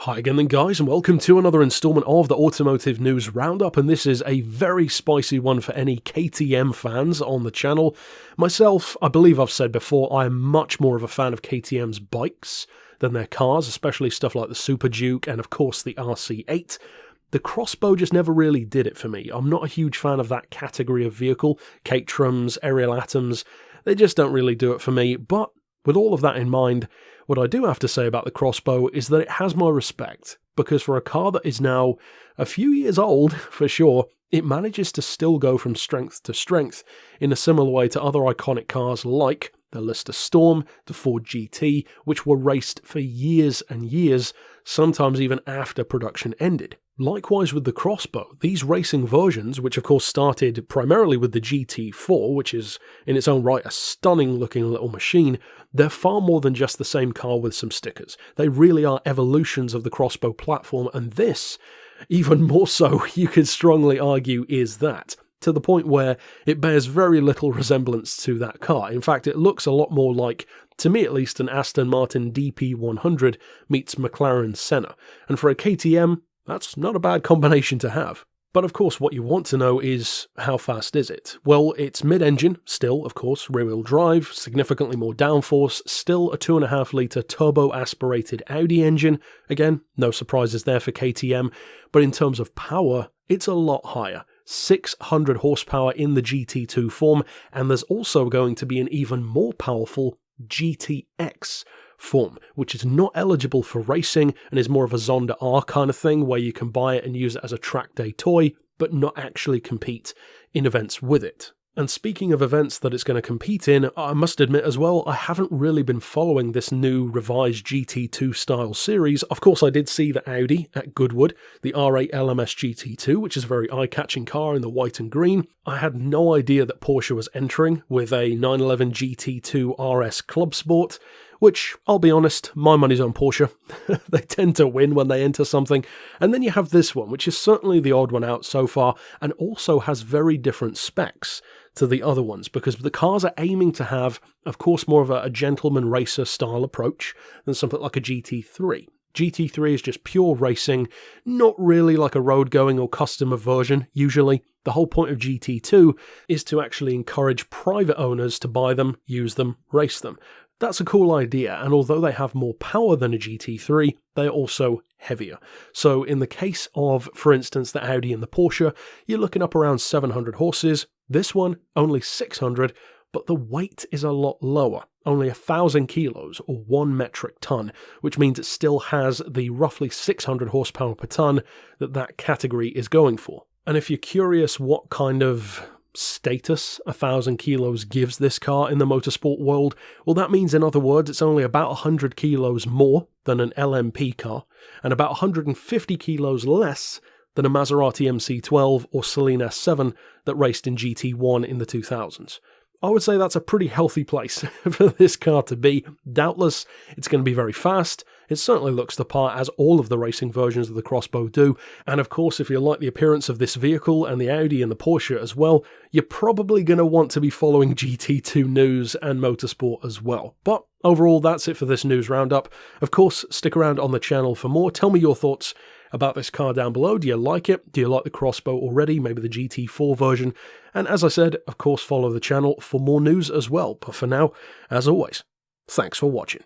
Hi again then guys, and welcome to another installment of the Automotive News Roundup, and this is a very spicy one for any KTM fans on the channel. Myself, I believe I've said before, I am much more of a fan of KTM's bikes than their cars, especially stuff like the Super Duke and of course the RC8. The Crossbow just never really did it for me. I'm not a huge fan of that category of vehicle. Caterhams, Aerial Atoms, they just don't really do it for me, but with all of that in mind, what I do have to say about the Crossbow is that it has my respect, because for a car that is now a few years old, for sure, it manages to still go from strength to strength in a similar way to other iconic cars like the Lister Storm, the Ford GT, which were raced for years and years, sometimes even after production ended. Likewise with the Crossbow, these racing versions, which of course started primarily with the GT4, which is in its own right a stunning looking little machine, they're far more than just the same car with some stickers. They really are evolutions of the Crossbow platform, and this, even more so, you could strongly argue is that, to the point where it bears very little resemblance to that car. In fact, it looks a lot more like, to me at least, an Aston Martin DP100 meets McLaren Senna, and for a KTM, that's not a bad combination to have. But of course what you want to know is, how fast is it? Well, it's mid-engine, still of course, rear-wheel drive, significantly more downforce, still a 2.5 litre turbo-aspirated Audi engine. Again, no surprises there for KTM, but in terms of power, it's a lot higher. 600 horsepower in the GT2 form, and there's also going to be an even more powerful GTX form, which is not eligible for racing and is more of a Zonda R kind of thing where you can buy it and use it as a track day toy, but not actually compete in events with it. And speaking of events that it's going to compete in, I must admit as well, I haven't really been following this new revised GT2 style series. Of course, I did see the Audi at Goodwood, the R8 LMS GT2, which is a very eye-catching car in the white and green. I had no idea that Porsche was entering with a 911 GT2 RS Club Sport, which, I'll be honest, my money's on Porsche. They tend to win when they enter something. And then you have this one, which is certainly the odd one out so far, and also has very different specs to the other ones, because the cars are aiming to have, of course, more of a gentleman racer style approach than something like a GT3. GT3 is just pure racing, not really like a road-going or customer version, usually. The whole point of GT2 is to actually encourage private owners to buy them, use them, race them. That's a cool idea, and although they have more power than a GT3, they're also heavier. So in the case of, for instance, the Audi and the Porsche, you're looking up around 700 horses. This one, only 600, but the weight is a lot lower, only 1,000 kilos or 1 metric ton, which means it still has the roughly 600 horsepower per ton that category is going for. And if you're curious what kind of status 1,000 kilos gives this car in the motorsport world, well, that means, in other words, it's only about 100 kilos more than an LMP car, and about 150 kilos less than a Maserati MC12 or Celine S7 that raced in GT1 in the 2000s. I would say that's a pretty healthy place for this car to be. Doubtless, it's going to be very fast. It certainly looks the part, as all of the racing versions of the Crossbow do. And of course, if you like the appearance of this vehicle and the Audi and the Porsche as well, you're probably going to want to be following GT2 news and motorsport as well. But overall, that's it for this news roundup. Of course, stick around on the channel for more. Tell me your thoughts about this car down below. Do you like it? Do you like the Crossbow already? Maybe the GT4 version? And as I said, of course, follow the channel for more news as well. But for now, as always, thanks for watching.